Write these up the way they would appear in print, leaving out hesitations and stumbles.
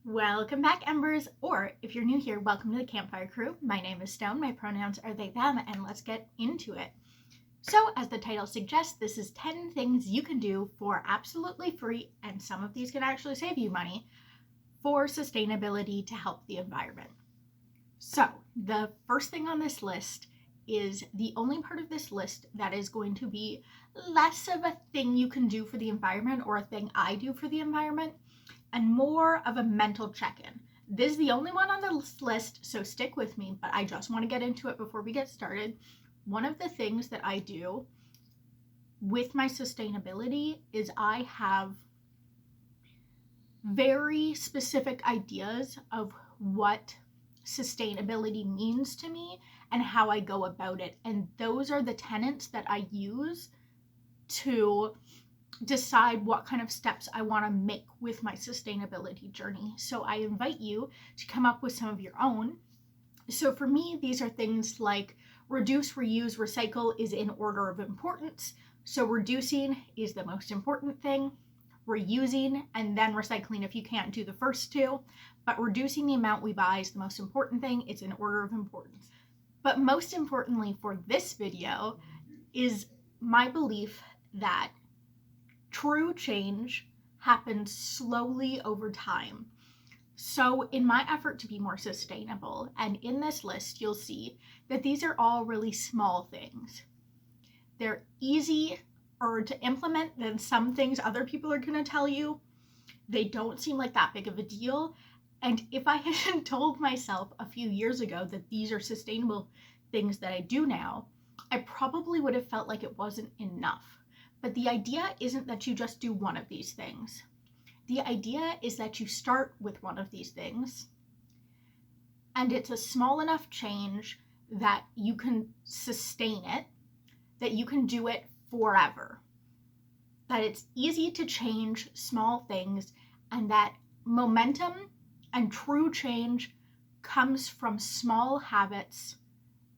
Welcome back, Embers, or if you're new here, welcome to the Campfire Crew. My name is Stone, my pronouns are they, them, and let's get into it. So, as the title suggests, this is 10 things you can do for absolutely free, and some of these can actually save you money, for sustainability to help the environment. So, the first thing on this list is the only part of this list that is going to be less of a thing you can do for the environment or a thing I do for the environment, and more of a mental check-in. This is the only one on the list, so stick with me, but I just want to get into it before we get started. One of the things that I do with my sustainability is I have very specific ideas of what sustainability means to me and how I go about it. And those are the tenets that I use to decide what kind of steps I want to make with my sustainability journey. So I invite you to come up with some of your own. So for me, these are things like reduce, reuse, recycle is in order of importance. So reducing is the most important thing, reusing, and then recycling if you can't do the first two. But reducing the amount we buy is the most important thing. It's in order of importance. But most importantly for this video is my belief that true change happens slowly over time. So in my effort to be more sustainable, and in this list, you'll see that these are all really small things. They're easier to implement than some things other people are going to tell you. They don't seem like that big of a deal. And if I had told myself a few years ago that these are sustainable things that I do now, I probably would have felt like it wasn't enough. But the idea isn't that you just do one of these things. The idea is that you start with one of these things, and it's a small enough change that you can sustain it, that you can do it forever, that it's easy to change small things, and that momentum and true change comes from small habits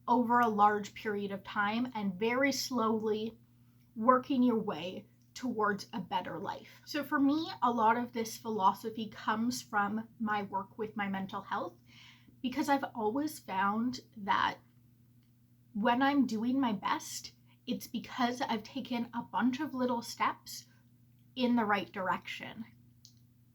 over a large period of time and very slowly working your way towards a better life. So for me, a lot of this philosophy comes from my work with my mental health, because I've always found that when I'm doing my best, it's because I've taken a bunch of little steps in the right direction.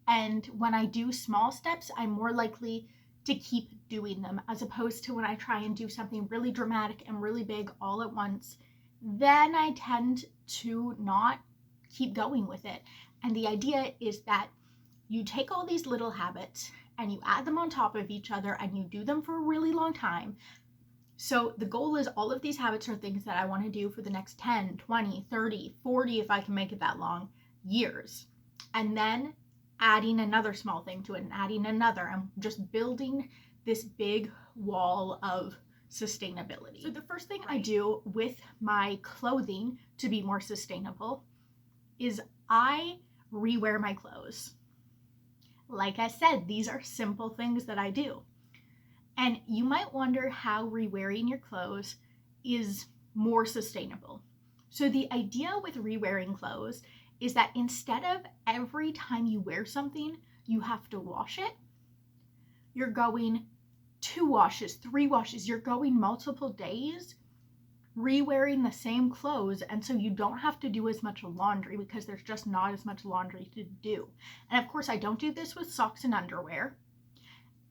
And when I do small steps, I'm more likely to keep doing them, as opposed to when I try and do something really dramatic and really big all at once. Then I tend to not keep going with it. And the idea is that you take all these little habits and you add them on top of each other and you do them for a really long time. So the goal is all of these habits are things that I want to do for the next 10, 20, 30, 40, if I can make it that long, years. And then adding another small thing to it and adding another, and just building this big wall of sustainability. So the first thing I do with my clothing to be more sustainable is I rewear my clothes. Like I said, these are simple things that I do. And you might wonder how rewearing your clothes is more sustainable. So the idea with rewearing clothes is that instead of every time you wear something, you have to wash it, you're going 2 washes, 3 washes, you're going multiple days re-wearing the same clothes, and so you don't have to do as much laundry because there's just not as much laundry to do. And of course, I don't do this with socks and underwear.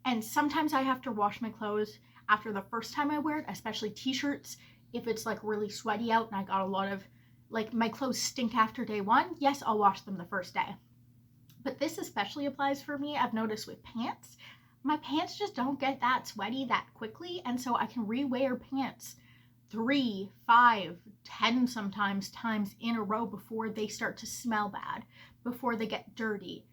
And sometimes I have to wash my clothes after the first time I wear it, especially t-shirts. If it's like really sweaty out and I got a lot of, like, my clothes stink after day one, yes, I'll wash them the first day. But this especially applies for me, I've noticed, with pants. My pants just don't get that sweaty that quickly, and so I can rewear pants 3, 5, 10 sometimes times in a row before they start to smell bad, before they get dirty.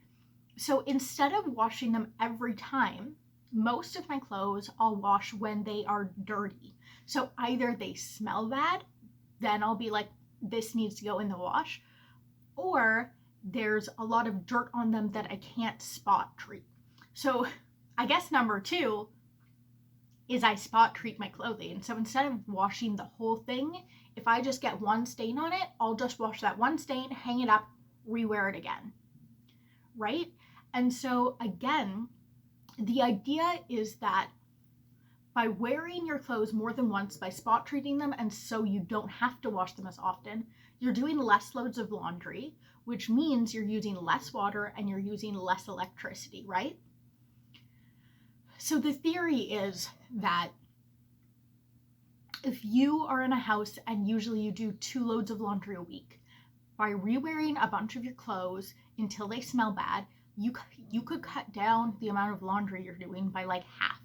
So instead of washing them every time, most of my clothes I'll wash when they are dirty. So either they smell bad, then I'll be like, this needs to go in the wash, or there's a lot of dirt on them that I can't spot treat. So I guess number 2 is I spot treat my clothing. So instead of washing the whole thing, if I just get one stain on it, I'll just wash that one stain, hang it up, rewear it again, right? And so again, the idea is that by wearing your clothes more than once, by spot treating them, and so you don't have to wash them as often, you're doing less loads of laundry, which means you're using less water and you're using less electricity, right? So the theory is that if you are in a house and usually you do 2 loads of laundry a week, by re-wearing a bunch of your clothes until they smell bad, you could cut down the amount of laundry you're doing by like half,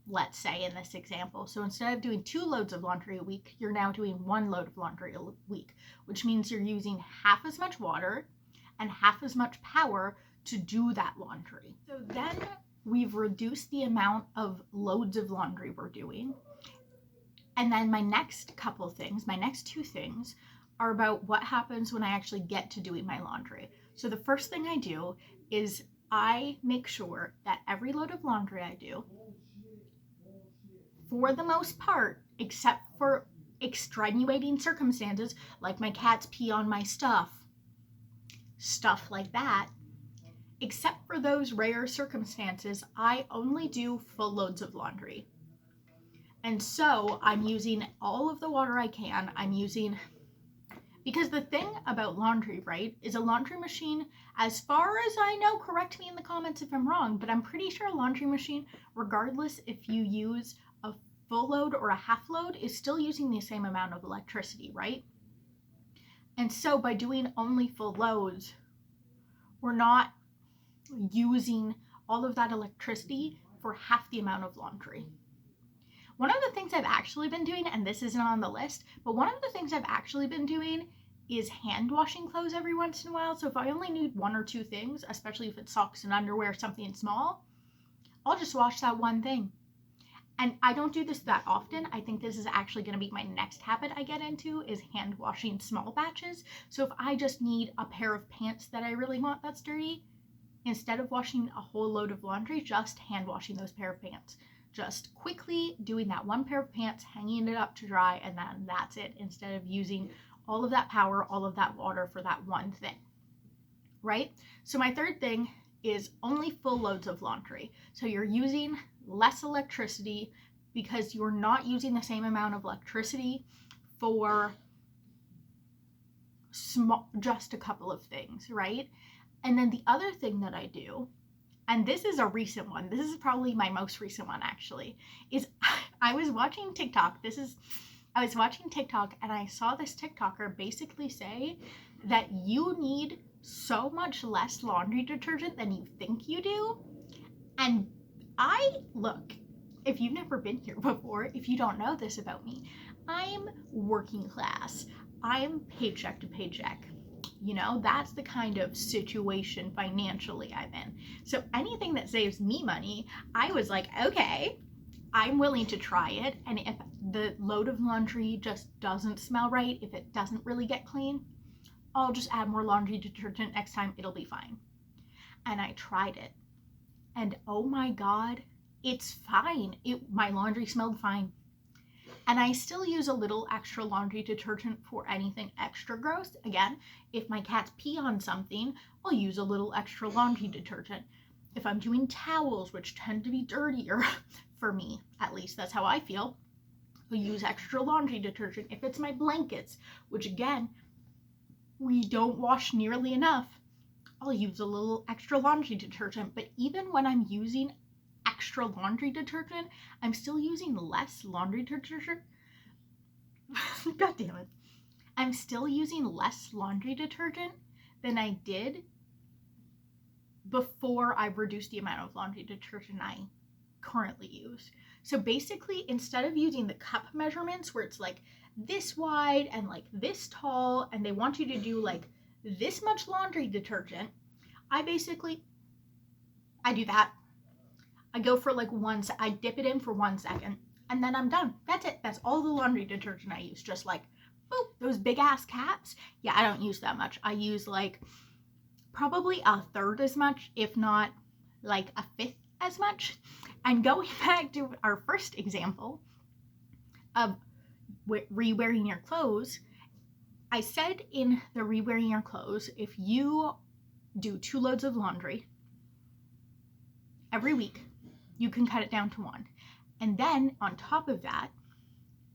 let's say, in this example. So instead of doing 2 loads of laundry a week, you're now doing 1 load of laundry a week, which means you're using half as much water and half as much power to do that laundry. So then we've reduced the amount of loads of laundry we're doing. And then my next 2 things are about what happens when I actually get to doing my laundry. So the first thing I do is I make sure that every load of laundry I do, for the most part, except for extenuating circumstances like my cats pee on my stuff like that, except for those rare circumstances, I only do full loads of laundry. And so I'm using all of the water I can. Because the thing about laundry, right, is a laundry machine, as far as I know, correct me in the comments if I'm wrong, but I'm pretty sure a laundry machine, regardless if you use a full load or a half load, is still using the same amount of electricity, right? And so by doing only full loads, we're not using all of that electricity for half the amount of laundry. One of the things I've actually been doing, and this isn't on the list, but one of the things I've actually been doing is hand washing clothes every once in a while. So if I only need 1 or 2 things, especially if it's socks and underwear, something small, I'll just wash that one thing. And I don't do this that often. I think this is actually going to be my next habit I get into, is hand washing small batches. So if I just need a pair of pants that I really want that's dirty, instead of washing a whole load of laundry, just hand washing those pair of pants. Just quickly doing that one pair of pants, hanging it up to dry, and then that's it, instead of using all of that power, all of that water for that one thing, right? So my third thing is only full loads of laundry. So you're using less electricity because you're not using the same amount of electricity for just a couple of things, right? And then the other thing that I do, and this is a recent one, this is probably my most recent one actually, is I was watching TikTok. I was watching TikTok and I saw this TikToker basically say that you need so much less laundry detergent than you think you do. And look, if you've never been here before, if you don't know this about me, I'm working class. I'm paycheck to paycheck. You know, that's the kind of situation financially I'm in. So anything that saves me money, I was like, okay, I'm willing to try it. And if the load of laundry just doesn't smell right, if it doesn't really get clean, I'll just add more laundry detergent next time. It'll be fine. And I tried it. And oh my God, it's fine. My laundry smelled fine. And I still use a little extra laundry detergent for anything extra gross. Again, if my cats pee on something, I'll use a little extra laundry detergent. If I'm doing towels, which tend to be dirtier, for me, at least that's how I feel, I'll use extra laundry detergent. If it's my blankets, which again, we don't wash nearly enough, I'll use a little extra laundry detergent. But even when I'm using extra laundry detergent, I'm still using less laundry detergent. God damn it. I'm still using less laundry detergent than I did before I reduced the amount of laundry detergent I currently use. So basically, instead of using the cup measurements where it's like this wide and like this tall, and they want you to do like this much laundry detergent, I do that. I go for like I dip it in for 1 second and then I'm done. That's it. That's all the laundry detergent I use. Just like, boop, those big ass caps. Yeah, I don't use that much. I use like probably a third as much, if not like a fifth as much. And going back to our first example of re-wearing your clothes, I said in the re-wearing your clothes, if you do 2 loads of laundry every week, you can cut it down to 1. And then on top of that,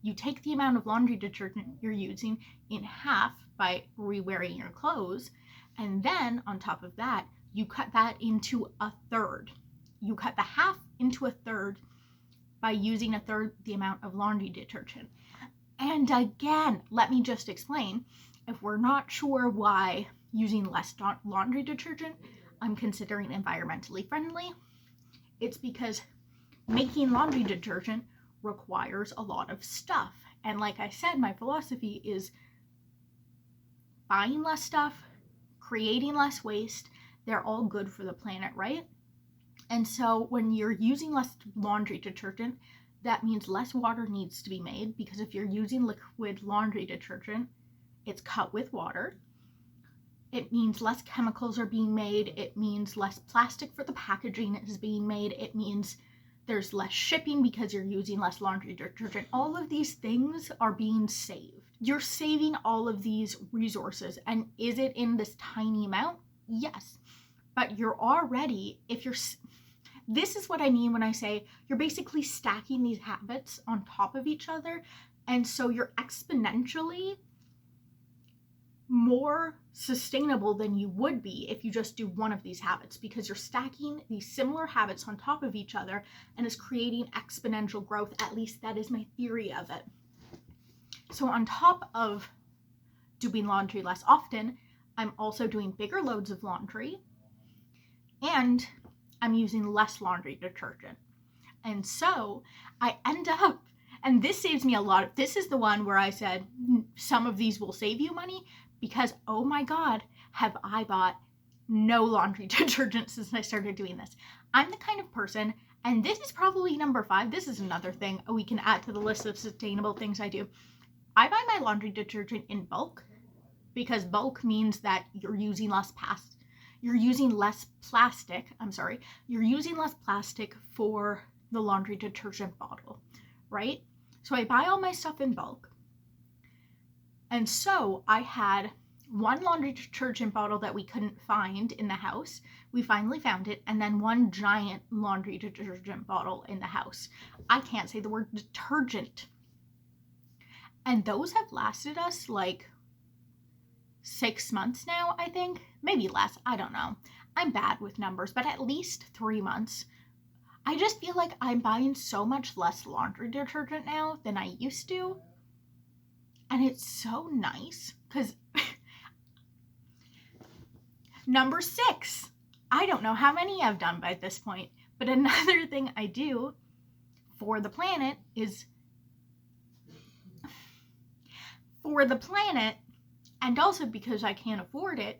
you take the amount of laundry detergent you're using in half by re-wearing your clothes. And then on top of that, you cut that into a third. You cut the half into a third by using a third the amount of laundry detergent. And again, let me just explain, if we're not sure why using less laundry detergent I'm considering environmentally friendly, it's because making laundry detergent requires a lot of stuff. And like I said, my philosophy is buying less stuff, creating less waste. They're all good for the planet, right? And so when you're using less laundry detergent, that means less water needs to be made, because if you're using liquid laundry detergent, it's cut with water. It means less chemicals are being made. It means less plastic for the packaging is being made. It means there's less shipping because you're using less laundry detergent. All of these things are being saved. You're saving all of these resources. And is it in this tiny amount? Yes. But you're already, this is what I mean when I say you're basically stacking these habits on top of each other. And so you're exponentially more sustainable than you would be if you just do one of these habits, because you're stacking these similar habits on top of each other and is creating exponential growth. At least that is my theory of it. So on top of doing laundry less often, I'm also doing bigger loads of laundry, and I'm using less laundry detergent. And so I end up, and this saves me a lot. This is the one where I said some of these will save you money, because oh my God, have I bought no laundry detergent since I started doing this. I'm the kind of person, and this is probably number 5. This is another thing we can add to the list of sustainable things I do. I buy my laundry detergent in bulk, because bulk means that you're using less plastic. You're using less plastic for the laundry detergent bottle, right? So I buy all my stuff in bulk. And so I had one laundry detergent bottle that we couldn't find in the house. We finally found it. And then one giant laundry detergent bottle in the house. I can't say the word detergent. And those have lasted us like 6 months now, I think. Maybe less. I don't know. I'm bad with numbers, but at least 3 months. I just feel like I'm buying so much less laundry detergent now than I used to. And it's so nice, because number 6, I don't know how many I've done by this point, but another thing I do for the planet is, and also because I can't afford it,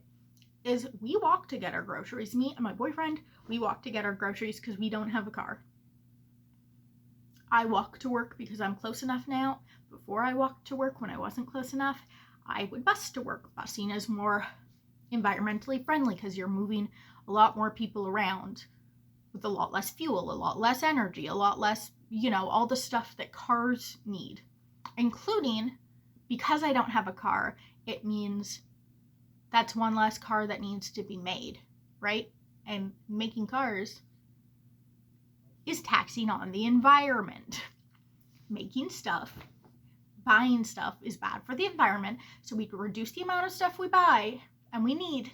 is we walk to get our groceries. Me and my boyfriend, we walk to get our groceries because we don't have a car. I walk to work because I'm close enough now. Before I walked to work, when I wasn't close enough, I would bus to work. Busing is more environmentally friendly because you're moving a lot more people around with a lot less fuel, a lot less energy, a lot less, all the stuff that cars need. Including, because I don't have a car, it means that's one less car that needs to be made, right? And making cars is taxing on the environment. Making stuff, buying stuff is bad for the environment, so we reduce the amount of stuff we buy and we need,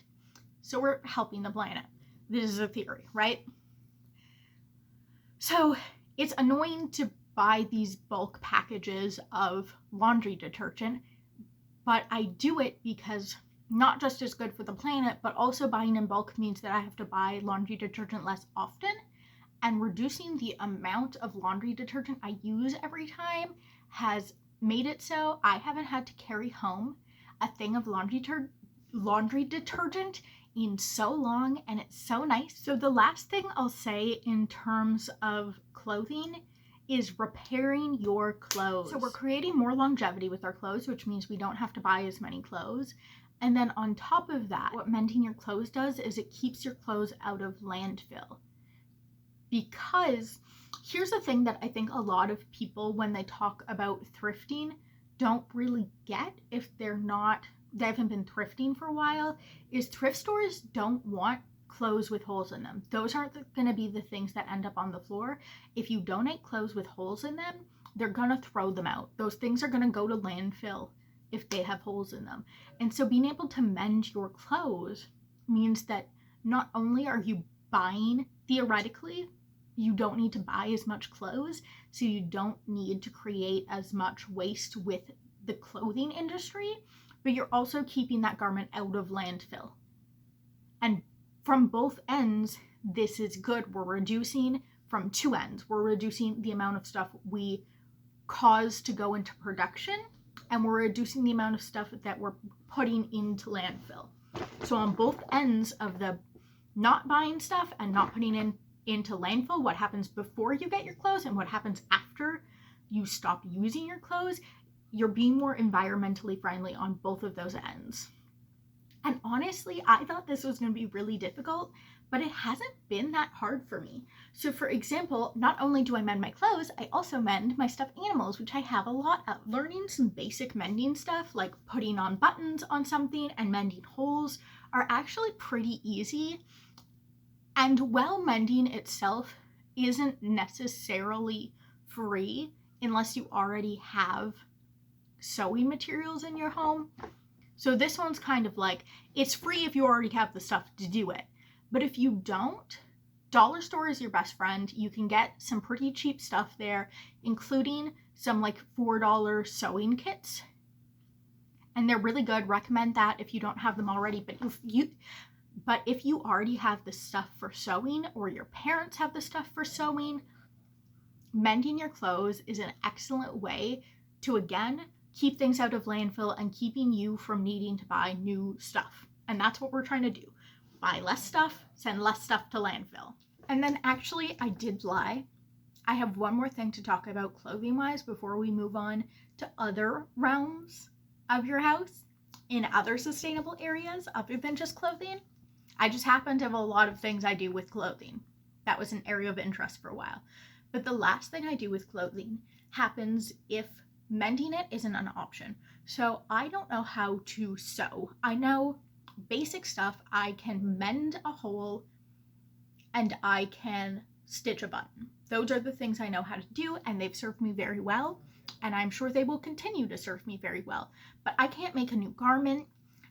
so we're helping the planet. This is a theory, right? So it's annoying to buy these bulk packages of laundry detergent, but I do it because not just is good for the planet, but also buying in bulk means that I have to buy laundry detergent less often, and reducing the amount of laundry detergent I use every time has made it so I haven't had to carry home a thing of laundry detergent in so long, and it's so nice. So the last thing I'll say in terms of clothing is repairing your clothes. So we're creating more longevity with our clothes, which means we don't have to buy as many clothes. And then on top of that, what mending your clothes does is it keeps your clothes out of landfill. Because here's the thing that I think a lot of people, when they talk about thrifting, don't really get if they haven't been thrifting for a while, is thrift stores don't want clothes with holes in them. Those aren't going to be the things that end up on the floor. If you donate clothes with holes in them, they're going to throw them out. Those things are going to go to landfill if they have holes in them. And so being able to mend your clothes means that not only are you buying, theoretically, you don't need to buy as much clothes, so you don't need to create as much waste with the clothing industry, but you're also keeping that garment out of landfill. And from both ends, this is good. We're reducing from two ends. We're reducing the amount of stuff we cause to go into production, and we're reducing the amount of stuff that we're putting into landfill. So on both ends of the not buying stuff and not putting into landfill, what happens before you get your clothes and what happens after you stop using your clothes, you're being more environmentally friendly on both of those ends. And honestly, I thought this was going to be really difficult, but it hasn't been that hard for me. So for example, not only do I mend my clothes, I also mend my stuffed animals, which I have a lot of. Learning some basic mending stuff, like putting on buttons on something and mending holes, are actually pretty easy. And while mending itself isn't necessarily free unless you already have sewing materials in your home. So this one's kind of like, it's free if you already have the stuff to do it. But if you don't, dollar store is your best friend. You can get some pretty cheap stuff there, including some like $4 sewing kits. And they're really good. Recommend that if you don't have them already. But if you already have the stuff for sewing, or your parents have the stuff for sewing, mending your clothes is an excellent way to, again, keep things out of landfill and keeping you from needing to buy new stuff. And that's what we're trying to do. Buy less stuff, send less stuff to landfill. And then actually, I did lie. I have one more thing to talk about clothing-wise before we move on to other realms of your house in other sustainable areas other than just clothing. I just happen to have a lot of things I do with clothing. That was an area of interest for a while. But the last thing I do with clothing happens if mending it isn't an option. So I don't know how to sew. I know basic stuff. I can mend a hole and I can stitch a button. Those are the things I know how to do, and they've served me very well, and I'm sure they will continue to serve me very well. But I can't make a new garment.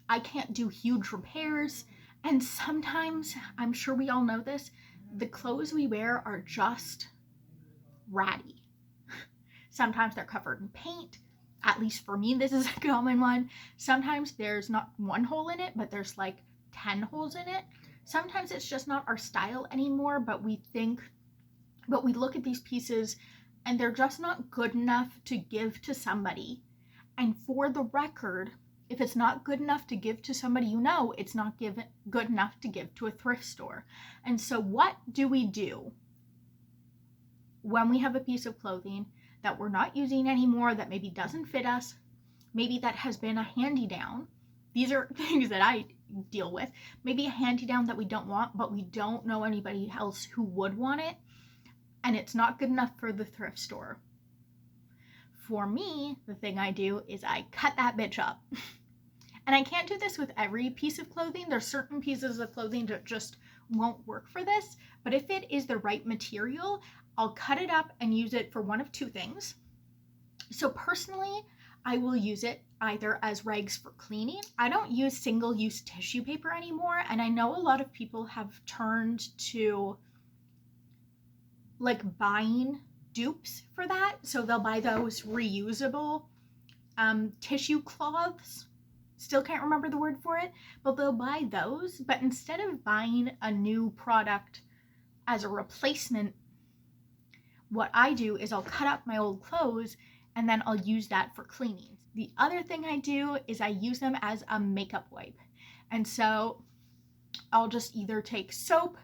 I can't do huge repairs. And sometimes, I'm sure we all know this, the clothes we wear are just ratty. Sometimes they're covered in paint. At least for me, this is a common one. Sometimes there's not one hole in it, but there's like 10 holes in it. Sometimes it's just not our style anymore, but we look at these pieces and they're just not good enough to give to somebody. And for the record, if it's not good enough to give to somebody you know, it's not good enough to give to a thrift store. And so what do we do when we have a piece of clothing that we're not using anymore, that maybe doesn't fit us, maybe that has been a hand-me-down? These are things that I deal with. Maybe a hand-me-down that we don't want, but we don't know anybody else who would want it, and it's not good enough for the thrift store. For me, the thing I do is I cut that bitch up. And I can't do this with every piece of clothing. There's certain pieces of clothing that just won't work for this, but if it is the right material, I'll cut it up and use it for one of two things. So personally, I will use it either as rags for cleaning. I don't use single-use tissue paper anymore, and I know a lot of people have turned to like buying dupes for that. So they'll buy those reusable tissue cloths. Still can't remember the word for it, but they'll buy those. But instead of buying a new product as a replacement, what I do is I'll cut up my old clothes and then I'll use that for cleaning. The other thing I do is I use them as a makeup wipe. And so I'll just either take soap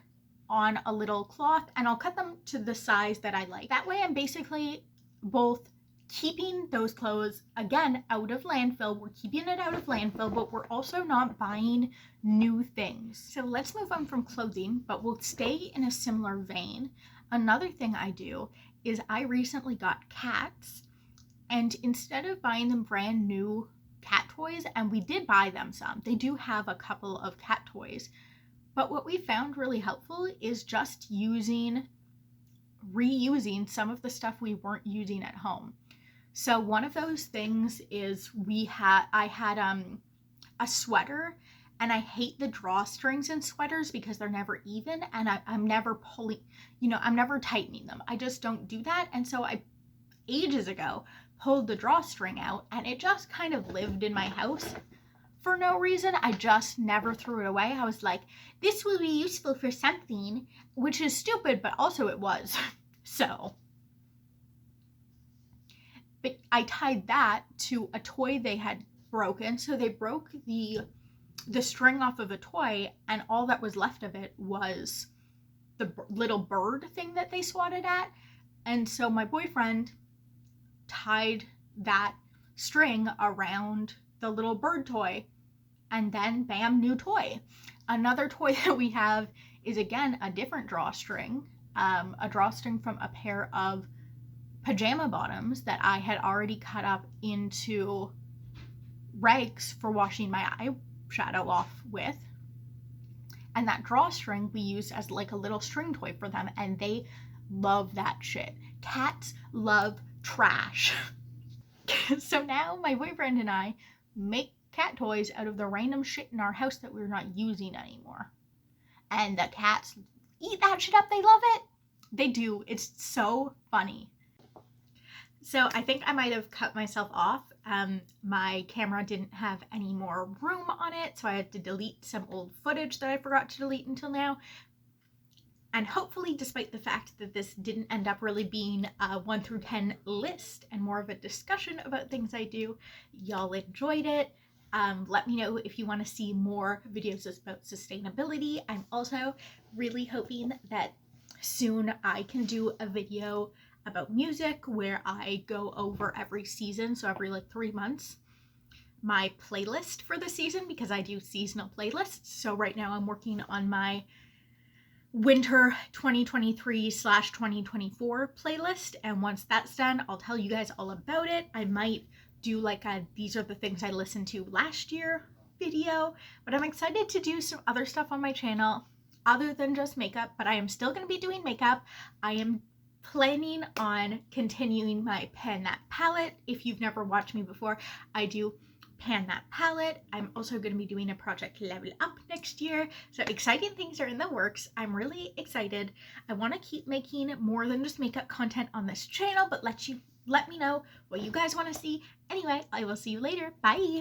on a little cloth and I'll cut them to the size that I like. That way I'm basically both keeping those clothes, again, out of landfill. We're keeping it out of landfill, but we're also not buying new things. So let's move on from clothing, but we'll stay in a similar vein. Another thing I do is I recently got cats, and instead of buying them brand new cat toys, and we did buy them some, they do have a couple of cat toys, But what we found really helpful is just reusing some of the stuff we weren't using at home. So one of those things is I had a sweater, and I hate the drawstrings in sweaters because they're never even, and I'm never pulling, I'm never tightening them. I just don't do that. And so I, ages ago, pulled the drawstring out, and it just kind of lived in my house for no reason. I just never threw it away. I was like, this will be useful for something, which is stupid, but also it was. So, but I tied that to a toy they had broken. So they broke the string off of a toy, and all that was left of it was the little bird thing that they swatted at. And so my boyfriend tied that string around the little bird toy, and then bam, new toy. Another toy that we have is, again, a different drawstring, a drawstring from a pair of pajama bottoms that I had already cut up into rags for washing my eyeshadow off with. And that drawstring we used as like a little string toy for them, and they love that shit. Cats love trash. So now my boyfriend and I make cat toys out of the random shit in our house that we're not using anymore. And the cats eat that shit up. They love it. They do. It's so funny. So I think I might have cut myself off. My camera didn't have any more room on it, so I had to delete some old footage that I forgot to delete until now. And hopefully, despite the fact that this didn't end up really being a 1 through 10 list and more of a discussion about things I do, y'all enjoyed it. Let me know if you want to see more videos about sustainability. I'm also really hoping that soon I can do a video about music where I go over every season, so every like 3 months, my playlist for the season, because I do seasonal playlists. So right now I'm working on my winter 2023/2024 playlist, and once that's done, I'll tell you guys all about it. I might do like a these are the things I listened to last year video, but I'm excited to do some other stuff on my channel other than just makeup. But I am still going to be doing makeup. I am planning on continuing my Pan That palette. If you've never watched me before, I do Pan That palette. I'm also going to be doing a Project Level Up next year. So exciting things are in the works. I'm really excited. I want to keep making more than just makeup content on this channel, but let me know what you guys want to see. Anyway, I will see you later. Bye!